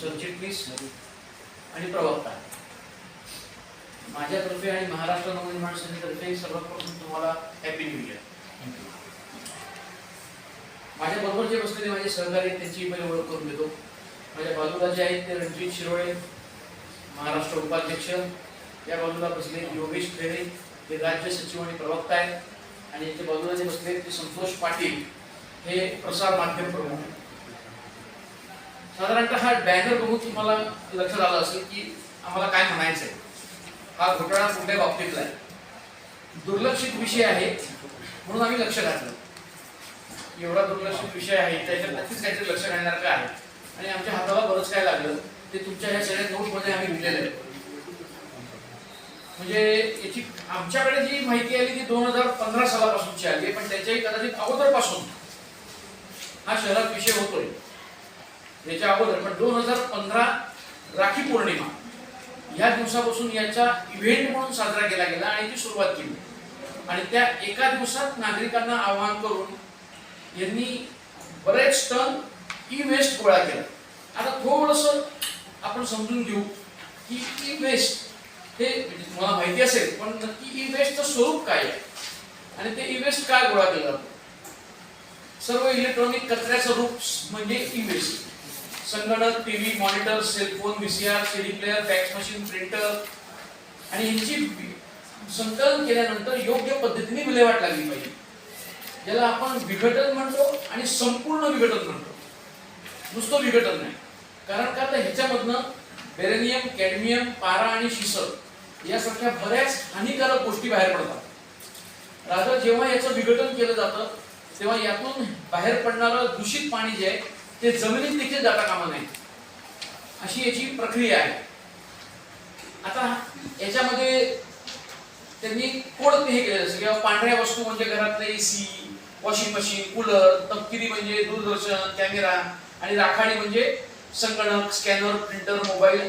सरचिटणीस आणि प्रवक्ता माझ्यातर्फे आणि महाराष्ट्र नवनिर्माण सेनेतर्फे सर्वप्रथम तुम्हाला हॅपी न्यू इयर. माझ्या बरोबर जे बसलेले माझे सहकारी आहेत त्यांची पहिले ओळख करून देतो. माझ्या बाजूला जे आहेत ते रणजित शिरोळे महाराष्ट्र उपाध्यक्ष, या बाजूला बसले योगेश खेळे हे राज्य सचिव आणि प्रवक्ता आहेत, आणि याच्या बाजूला जे बसले ते संतोष पाटील हे प्रसार माध्यम प्रमुख. साधारणतः हा बॅनर बघून तुम्हाला लक्षात आलं असेल की आम्हाला काय म्हणायचं आहे. हा घोटाळा कुठल्या बाबतीतला आहे, दुर्लक्षित विषय आहे म्हणून आम्ही लक्ष घातलं. एवढा दुर्लक्षित विषय आहे त्याच्यात नक्कीच काहीतरी लक्ष घालण्यासारखं आहे, आणि आमच्या हाताला बरंच काय लागलं ते तुमच्या ह्या सगळ्या नोटमध्ये आम्ही लिहिलेलं आहे. म्हणजे याची आमच्याकडे जी माहिती आली ती 2015 सालापासूनची आली, पण त्याच्याही कदाचित अगोदरपासून हा शहरात विषय होतोय. याच्या अगोदर पण 2015 राखी पौर्णिमा या दिवसापासून याचा इव्हेंट म्हणून साजरा केला गेला आणि ती सुरुवात केली. आणि त्या एका दिवसात नागरिकांना आवाहन करून यांनी बरेच टन ई वेस्ट गोळा केला. आता थोडंसं आपण समजून घेऊ की ई वेस्ट हे मला माहिती असेल, पण नक्की ई वेस्टचं स्वरूप काय आहे आणि ते ई वेस्ट काय गोळा केलं जातं. सर्व इलेक्ट्रॉनिक कचऱ्याचं रूप म्हणजे ई वेस्ट. संगणक, TV, monitor, cellphone, VCR, CD player, fax machine, printer, आणि यांची संकलन केल्यानंतर योग्य पद्धतीने विल्हेवाट लागली पाहिजे, ज्याला आपण विघटन म्हणतो आणि संपूर्ण विघटन म्हणतो, नुसतं विघटन नाही. कारण का तर ह्याच्यामधनं बेरेनियम, कॅडमियम, पारा आणि शिसर यासारख्या बऱ्याच हानिकारक गोष्टी बाहेर पडतात. राजा जेव्हा याचं विघटन केलं जातं तेव्हा यातून बाहेर पडणारं दूषित पाणी जे आहे ते जमिनीत देखील जाता कामा नये, अशी याची प्रक्रिया आहे. आता याच्यामध्ये त्यांनी कोड हे केलेलं असतं किंवा पांढऱ्या वस्तू म्हणजे घरातले एसी, वॉशिंग मशीन, कूलर, तपकिरी म्हणजे दूरदर्शन, कॅमेरा, आणि राखाडी म्हणजे संगणक, स्कॅनर, प्रिंटर, मोबाईल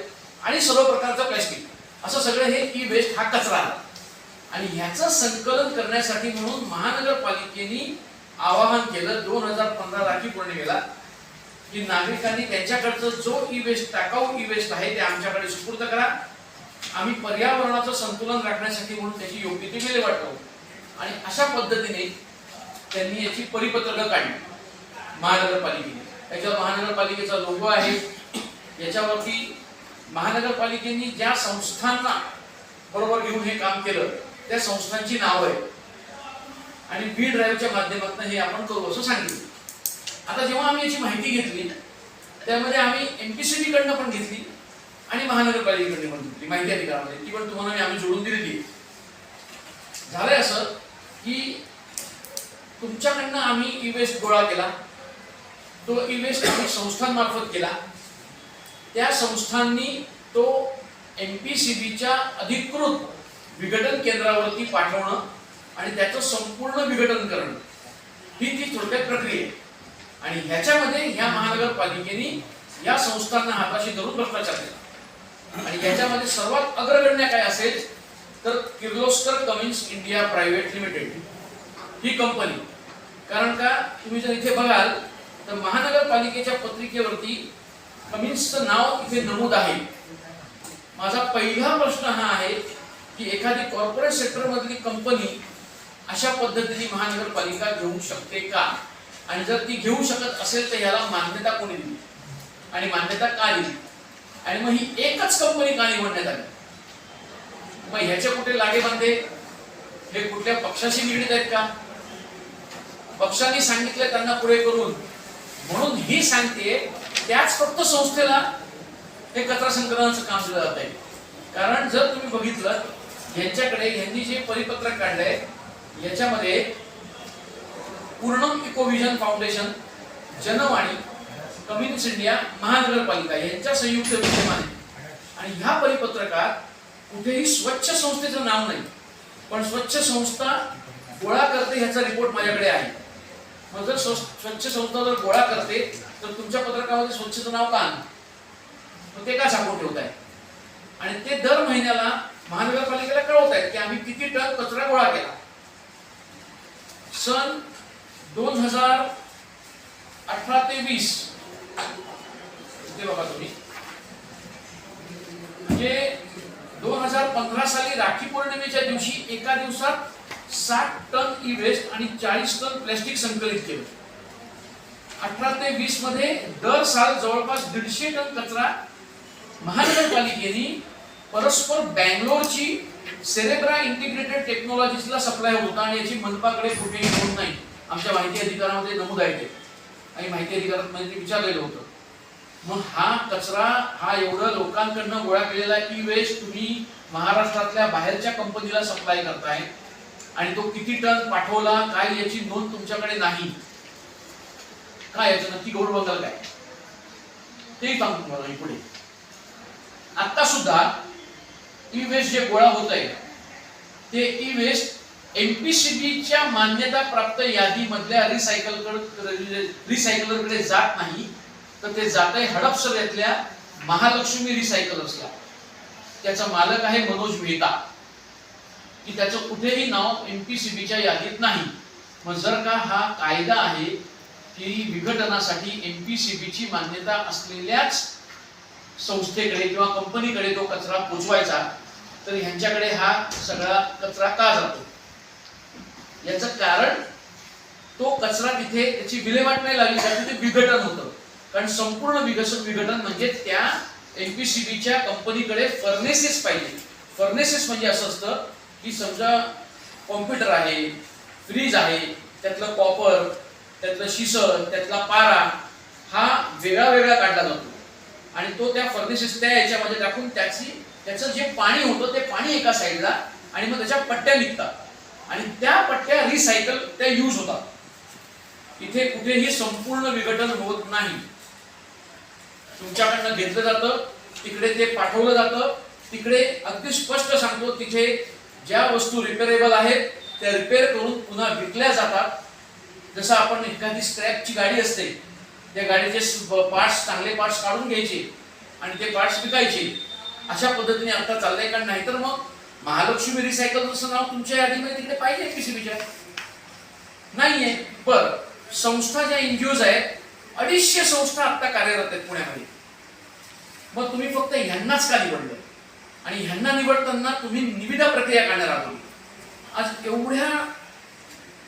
आणि सर्व प्रकारचं प्लॅस्टिक, असं सगळं हे ई वेस्ट हा कचरा आहे. आणि ह्याचं संकलन करण्यासाठी म्हणून महानगरपालिकेने आवाहन केलं 2015 राखी पौर्णिमेला की नागरिकांनी त्यांच्याकडचं जो ई वेस्ट, टाकाऊ ई वेस्ट आहे ते आमच्याकडे सुपूर्द करा. आम्ही पर्यावरणाचं संतुलन राखण्यासाठी म्हणून त्याची योग्य ती विल्हेवाट लावू. आणि अशा पद्धतीने त्यांनी याची परिपत्रकं काढली महानगरपालिकेने. त्याच्यावर महानगरपालिकेचा लोगो आहे. याच्यावरती महानगरपालिकेने ज्या संस्थांना बरोबर घेऊन हे काम केलं त्या संस्थांची नावं आहेत, आणि बी ड्राईव्हच्या माध्यमातून हे आपण करू असं सांगितलं. आता जेव्हा आम्ही याची माहिती घेतली त्यामध्ये आम्ही एमपीसीबी कडनं पण घेतली आणि महानगरपालिकेकडनं पण घेतली माहिती अधिकारामध्ये, ती पण तुम्हाला आम्ही जोडून दिलेली. झालंय असं की तुमच्याकडनं आम्ही ई वेस्ट गोळा केला, तो ई वेस्ट आम्ही संस्थांमार्फत केला. त्या संस्थांनी तो एमपीसीबीच्या अधिकृत विघटन केंद्रावरती पाठवणं आणि त्याचं संपूर्ण विघटन करणं ही ती थोडक्यात प्रक्रिया आहे. आणि ह्याच्यामध्ये ह्या महानगरपालिकेने या संस्थांना हाताशी धरून भ्रष्टाचार केला. आणि याच्यामध्ये सर्वात अग्रगण्य काय असेल तर Kirloskar Cummins India private limited ही कंपनी. कारण का तुम्ही जर इथे बघाल तर महानगरपालिकेच्या पत्रिकेवरती कमिन्सचं नाव इथे नमूद आहे. माझा पहिला प्रश्न हा आहे की एखादी कॉर्पोरेट सेक्टर मधली कंपनी अशा पद्धतीने महानगरपालिका घेऊ शकते का, आणि जर ती घेऊ शकत असेल तर याला मान्यता कोणी दिली आणि मान्यता का दिली, आणि मग ही एकच कंपनी का निवडण्यात आली. मग ह्याचे कुठे लागे बांधे, हे कुठल्या पक्षाशी निगडीत आहेत का, पक्षांनी सांगितलं त्यांना पुढे करून म्हणून ही सांगते त्याच फक्त संस्थेला हे कचरा संकलनाचं काम दिलं जात आहे. कारण जर तुम्ही बघितलं यांच्याकडे यांनी जे परिपत्रक काढलंय याच्यामध्ये पूर्णम इकोव्हिजन फाउंडेशन, जनवाणी, कमिन्स इंडिया, महानगरपालिका यांच्या संयुक्त विद्यमाने. आणि ह्या परिपत्रकात कुठेही स्वच्छ संस्थेचं नाव नाही, पण स्वच्छ संस्था गोळा करते ह्याचा रिपोर्ट माझ्याकडे आहे. मग जर स्वच्छ संस्था जर गोळा करते तर तुमच्या पत्रकामध्ये स्वच्छचं नाव का नाही, ते का छापून ठेवत आहे. आणि ते दर महिन्याला महानगरपालिकेला कळवत आहेत की आम्ही किती टन कचरा गोळा केला. सन 2018 ते 20 ते बघा तुम्ही 2015 साली राखी पौर्णिमेच्या दिवशी एका दिवसात 60 टन ई वेस्ट आणि 40 टन प्लास्टिक संकलित केलं. 18 ते 20 मध्ये दर साल जवळपास 150 टन कचरा महानगरपालिकेने परस्पर बँगलोरची सेरेब्रा इंटिग्रेटेड टेक्नॉलॉजीजला सप्लाय होता आणि याची मनपाकडे कुठेही नोंद नाही. आमच्या माहिती अधिकारामध्ये नमूद आहे ते, आणि माहिती अधिकारात म्हणजे विचारलेलं होतं. मग हा कचरा हा एवढं लोकांकडनं गोळा केलेला ई वेस्ट तुम्ही महाराष्ट्रातल्या बाहेरच्या कंपनीला सप्लाय करताय आणि तो किती टन पाठवला काय याची नोंद तुमच्याकडे नाही. काय याचं नक्की गौरव बघाल काय ते सांगतो तुम्हाला पुढे. आता सुद्धा ई वेस्ट जे गोळा होत आहे ते ई वेस्ट एमपीसीबीच्या मान्यता प्राप्त यादीमधल्या रिसायकलरकडे जात नाही, तर ते जात आहे हडपसर महालक्ष्मी रिसायकलर्सला. त्याचा मालक आहे मनोज मेहता, की त्याचं कुठेही नाव एमपीसीबीच्या यादीत नाही. मग जर का हा कायदा आहे की विघटनासाठी एमपीसीबीची मान्यता असलेल्याच संस्थेकडे किंवा कंपनीकडे तो कचरा पोचवायचा, तर ह्यांच्याकडे हा सगळा कचरा का जातो? याचं कारण तो कचरा तिथे त्याची विल्हेवाट नाही लागली जाते, ते विघटन होतं. कारण संपूर्ण विघटन म्हणजे त्या एमपीसीबीच्या कंपनीकडे फर्नेसेस पाहिजे. फर्नेसेस म्हणजे असं असतं की समजा कॉम्प्युटर आहे, फ्रीज आहे, त्यातलं कॉपर, त्यातलं शिसं, त्यातला पारा हा वेगळा वेगळा काढला जातो आणि तो त्या फर्नेसेस त्या याच्यामध्ये टाकून त्याचं जे पाणी होतं ते पाणी एका साईडला आणि मग त्याच्या पट्ट्या निघतात आणि त्या पट्ट्या रिसायकल त्या यूज होतात. इथे कुठेही संपूर्ण विघटन होत नाही. तुमच्याकडनं घेतलं जातं, तिकडे ते पाठवलं जातं, तिकडे अगदी स्पष्ट सांगतो तिथे ज्या वस्तू रिपेअरेबल आहेत त्या रिपेअर करून पुन्हा विकल्या जातात. जसं आपण एखादी स्क्रॅपची गाडी असते, त्या गाडीचे पार्ट्स चांगले पार्ट्स काढून घ्यायचे आणि ते पार्ट्स विकायचे, अशा पद्धतीने आता चाललंय. कारण नाहीतर मग महालक्ष्मी रिसायकलचं नाव तुमच्या यादीमध्ये तिकडे पाहिजे एमपीसीबीच्या नाहीये. पर संस्था ज्या एनजीओज आहेत 250 संस्था आता कार्यरत आहेत पुण्यामध्ये. मग तुम्ही फक्त ह्यांनाच का निवडलं आणि ह्यांना निवडताना तुम्ही निविदा प्रक्रिया करणार आहात? आज एवढ्या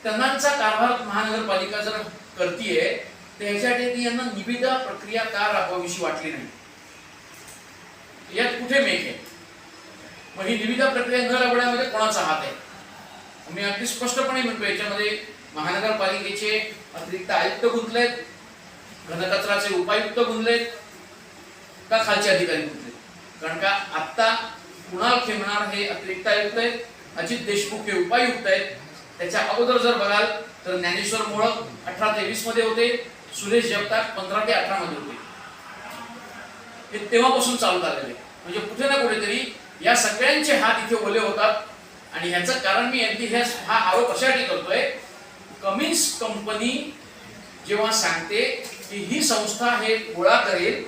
टनांचा कारभार महानगरपालिका जर करतीये तर ह्याच्यासाठी यांना निविदा प्रक्रिया का राबवावीशी वाटली नाही? यात कुठे मेक आहे? मग ही निविदा प्रक्रिया न राबवण्यामध्ये कोणाचा हात आहे? मी अगदी स्पष्टपणे म्हणतो याच्यामध्ये महानगरपालिकेचे अतिरिक्त आयुक्त गुंतलेत, घनकचराचे उपायुक्त गुंतलेत का खालचे अधिकारी गुंतलेत? कारण का आता कुणाल खेमणार हे अतिरिक्त आयुक्त आहेत, अजित देशमुख हे उपायुक्त आहेत. त्याच्या अगोदर जर बघाल तर ज्ञानेश्वर मोळक 18 ते 20 मध्ये होते, सुरेश जगताप 15 ते 18 मध्ये होते. हे तेव्हापासून चालू झालेले. म्हणजे कुठे ना कुठेतरी या सगळ्यांचे हात इथे ओले होतात. आणि ह्याचं कारण मी अगदी हा आरोप अशासाठी करतोय, कमिन्स कंपनी जेव्हा सांगते की ही संस्था हे गोळा करेल,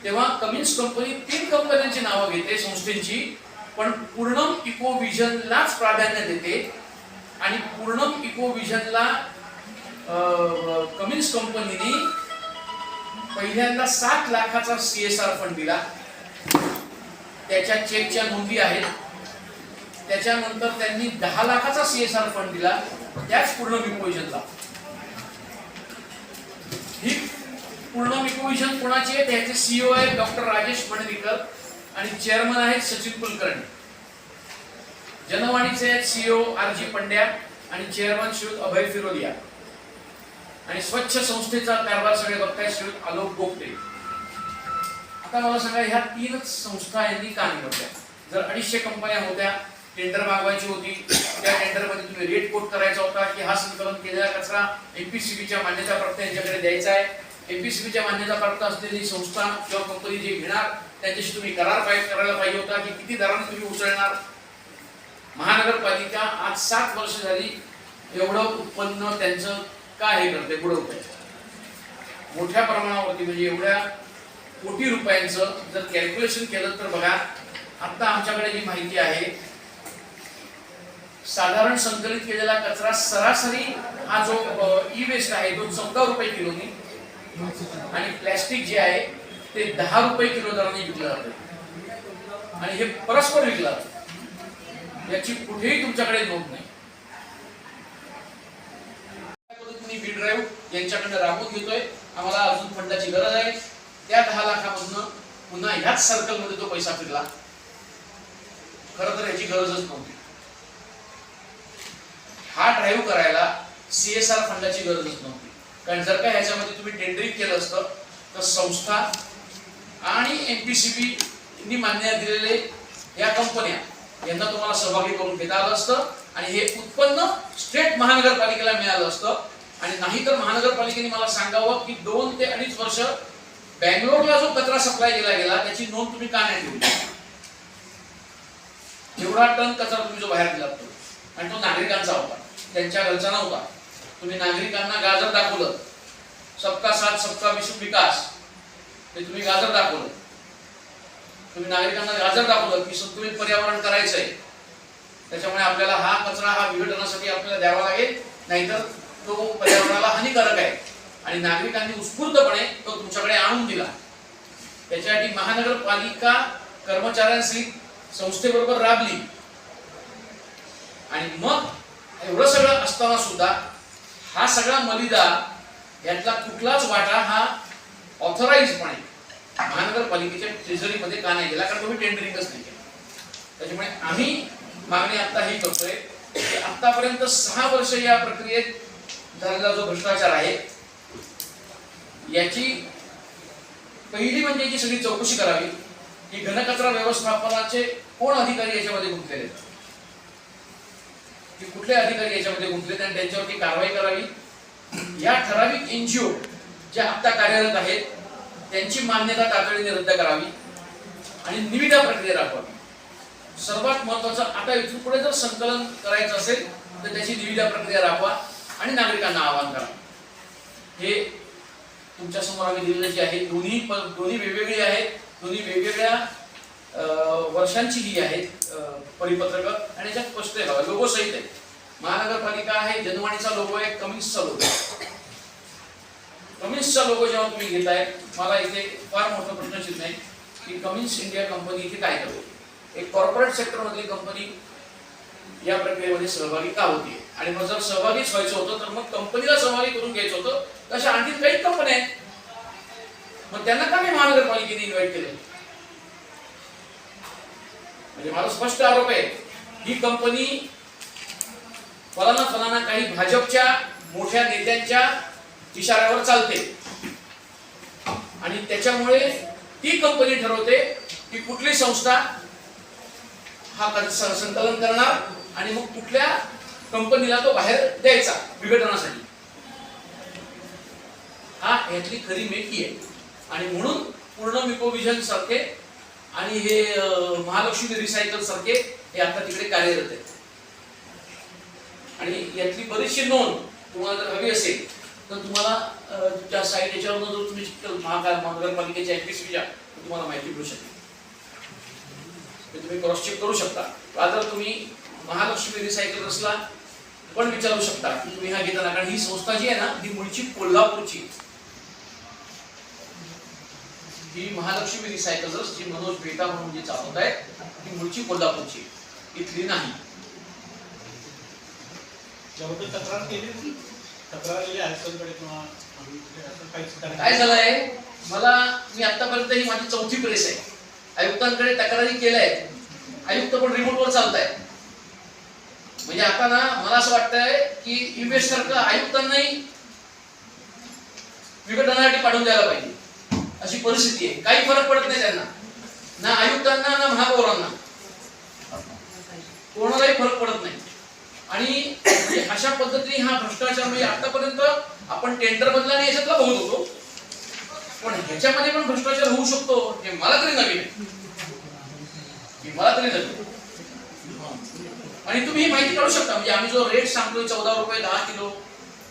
तेव्हा कमिन्स कंपनी 3 कंपन्यांची नावं घेते संस्थेची, पण पूर्णम इकोविजनलाच प्राधान्य देते. आणि पूर्णम इकोविजनला कमिन्स कंपनीने पहिल्यांदा 7 लाखाचा CSR फंड दिला, त्याच्या चेकच्या नोंदी आहेत. त्याच्यानंतर त्यांनी 10 लाखाचा CSR फंड दिला त्याच पूर्णम इकोविजनला. ही पूर्णम इकोविजन कोणाची आहे? त्याचे CEO आहेत डॉक्टर राजेश मणवीकर आणि चेअरमन आहेत सचिन कुलकर्णी. जनवाणीचे आहेत CEO RG पंड्या आणि चेअरमन श्रीयुत अभय फिरोदिया. आणि स्वच्छ संस्थेचा कारभार सगळे बघताय श्रीयुत आलोक गोपटे. आता मला सांगा, ह्या 3च संस्था यांनी का निवडल्या? जर 250 कंपन्या होत्या, टेंडर मागवायची होती, त्या टेंडरमध्ये तुम्ही रेट कोट करायचा होता की हा संकलन केलेला कचरा एमपीसीबीच्या मान्यताप्राप्त यांच्याकडे द्यायचा आहे. एमपीसीबीच्या मान्यताप्राप्त असलेली संस्था किंवा कंपनी जे घेणार त्याच्याशी तुम्ही करार करायला पाहिजे होता की किती दराने तुम्ही उचलणार. महानगरपालिका आज 7 वर्ष झाली एवढं उत्पन्न त्यांचं काय हे करते, बुडवतंय मोठ्या प्रमाणावरती. म्हणजे एवढ्या कोटी रुपयांचं जर कॅल्क्युलेशन केलं तर बघा, आता आमच्याकडे जी माहिती आहे, साधारण संकलित केलेला कचरा सरासरी हा जो ई वेस्ट आहे तो 14 रुपये किलोनी आणि प्लॅस्टिक जे आहे ते 10 रुपये किलो दराने विकलं जातं. आणि हे परस्पर विकलं जातं. याची कुठेही तुमच्याकडे नोंद नाही. बी ड्राईव्ह यांच्याकडे राबवून घेतोय. आम्हाला अजून फंडाची गरज आहे. त्या 10 लाखामधनं पुन्हा ह्याच सर्कलमध्ये तो पैसा फिरला. खरं तर याची गरजच नव्हती. हा ड्राईव्ह करायला CSR फंडाची गरजच नव्हती. कारण जर का ह्याच्यामध्ये तुम्ही टेंडरिंग केलं असतं तर संस्था आणि MPCB मान्यता दिलेले या कंपन्या यांना तुम्हाला सहभागी करून घेता आलं असतं आणि हे उत्पन्न स्टेट महानगरपालिकेला मिळालं असतं. आणि नाहीतर महानगरपालिकेने मला सांगावं की 2 ते 2.5 वर्ष बँगलोरला जो कचरा सप्लाय केला गेला त्याची नोंद तुम्ही का नाही ठेवली. एवढा टन कचरा तुम्ही जो बाहेर दिला तो, आणि तो नागरिकांचा होता, त्यांच्या घरचा नव्हता. तुम्ही नागरिकांना गाजर दाखवलं, सबका साथ सबका विकास, ते तुम्ही गाजर दाखवलं. तुम्ही नागरिकांना गाजर दाखवलं की संतुलित पर्यावरण करायचंय, त्याच्यामुळे आपल्याला हा कचरा हा विघटनासाठी आपल्याला द्यावा लागेल, नाहीतर तो पर्यावरणाला हानिकारक आहे. आणि नागरिकांनी उत्स्फूर्तपणे तो तुमच्याकडे आणून दिला. त्याच्यासाठी महानगरपालिका कर्मचाऱ्यांशी संस्थेबरोबर राबली. आणि मग एवढं सगळं असताना सुद्धा हा सगळा मलिदा यातला कुठलाच वाटा हा ऑथराइजपणे महानगरपालिकेच्या ट्रेझरीमध्ये का नाही गेला, कारण तुम्ही टेंडरिंगच नाही केलं. त्याच्यामुळे आम्ही मागणी आता ही करतोय की आतापर्यंत 6 वर्ष या प्रक्रियेत झालेला जो भ्रष्टाचार आहे याची पहिली म्हणजे याची सगळी चौकशी करावी की घनकचरा व्यवस्थापनाचे कोण अधिकारी याच्यामध्ये गुंतलेले आहेत, की कुठले अधिकारी याच्यामध्ये गुंतलेत आणि त्यांच्यावरती कारवाई करावी. या ठराविक NGO ज्या आता कार्यरत आहेत त्यांची मान्यता तातडीने रद्द करावी आणि निविदा प्रक्रिया राबवावी. सर्वात महत्वाचं, आता इथून पुढे जर संकलन करायचं असेल तर त्याची निविदा प्रक्रिया राबवा आणि नागरिकांना आवाहन करा. हे तुमच्या समोर आम्ही दिलेले जे आहे दोन्ही वेगवेगळी आहेत, दोन्ही वेगवेगळ्या वर्षांची ही आहेत परिपत्रक. आणि याच्यात स्पष्ट आहे बघा, लोगो सहित आहे. महानगरपालिका आहे, जनवाणीचा लोगो आहे, कमिन्सचा लोगो आहे. कमिन्सचा लोगो जेव्हा तुम्ही घेताय, मला इथे फार मोठा प्रश्नचिन्ह आहे की कमिन्स इंडिया कंपनी इथे काय करते. एक कॉर्पोरेट सेक्टर मधली कंपनी या प्रक्रियेमध्ये सहभागी का होती. आणि मग जर सहभागीच व्हायचं होतं तर मग कंपनीला सहभागी करून घ्यायचं होतं. तशा आणखी काही कंपन्या आहेत, मग त्यांना का मी महानगरपालिकेने इन्व्हाइट केलं. म्हणजे माझा स्पष्ट आरोप आहे ही कंपनी फलाना काही भाजपच्या मोठ्या नेत्यांच्या इशाऱ्यावर चालते आणि त्याच्यामुळे ती कंपनी ठरवते की कुठली संस्था हा संकलन करणार आणि मग कुठल्या कंपनीला तो बाहेर द्यायचा विघटनासाठी. हा यातली खरी मेकी आहे. आणि म्हणून पूर्ण मिकोविजन सारखे आणि हे महालक्ष्मी रिसायकल सारखे हे आता तिकडे कार्यरत आहेत. आणि यातली बरीचशी नोंद तुम्हाला जर हवी असेल तर तुम्हाला तुमच्या साईट याच्यावर जर तुम्ही महानगरपालिकेच्या MPCBच्या तुम्हाला माहिती मिळू शकते. तुम्ही क्रॉस चेक करू शकता. जर तुम्ही महालक्ष्मी रिसायकलर्सला पण विचारू शकता की तुम्ही हा घेताना, कारण ही संस्था जी आहे ना ही मूळची कोल्हापूरची, ही महालक्ष्मी रिसायकलर्स जी मनोज बेटा म्हणून जी चालवत आहे ती मूळची कोल्हापूरची, इथली नाही. काय झालंय, मी आतापर्यंत ही माझी 4थी प्रेस आहे. आयुक्तांकडे तक्रारी केल्या आहेत, आयुक्त पण रिमोटवर चालतायत. म्हणजे आता ना मला असं वाटतंय की इन्व्हेस्ट सारखं आयुक्तांनाही विघटनासाठी पाठवून द्यायला पाहिजे अशी परिस्थिती आहे. काही फरक पडत नाही त्यांना, ना आयुक्तांना ना महापौरांना, कोणालाही फरक पडत नाही. आणि अशा पद्धतीने हा भ्रष्टाचार, म्हणजे आतापर्यंत आपण टेंडर मधला आणि याच्यातला बघत होतो, पण ह्याच्यामध्ये पण भ्रष्टाचार होऊ शकतो हे मला तरी नवीन आहे. आणि तुम्ही ही माहिती काढू शकता. म्हणजे आम्ही जो रेट सांगतोय 14 रुपये 10 किलो,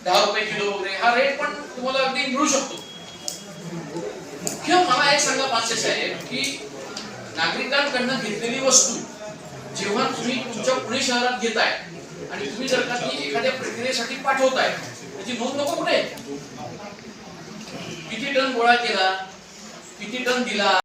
10 रुपये किलो वगैरे, हा रेट पण तुम्हाला अगदी मिळू शकतो. मुख्य मला एक सांगा 500 साहेब की नागरिकांकडनं घेतलेली वस्तू जेव्हा तुम्ही तुमच्या पुणे शहरात घेताय आणि तुम्ही जर का ती एखाद्या प्रक्रियेसाठी पाठवताय त्याची नोंद नको कुठे, किती टन गोळा केला, किती टन दिला.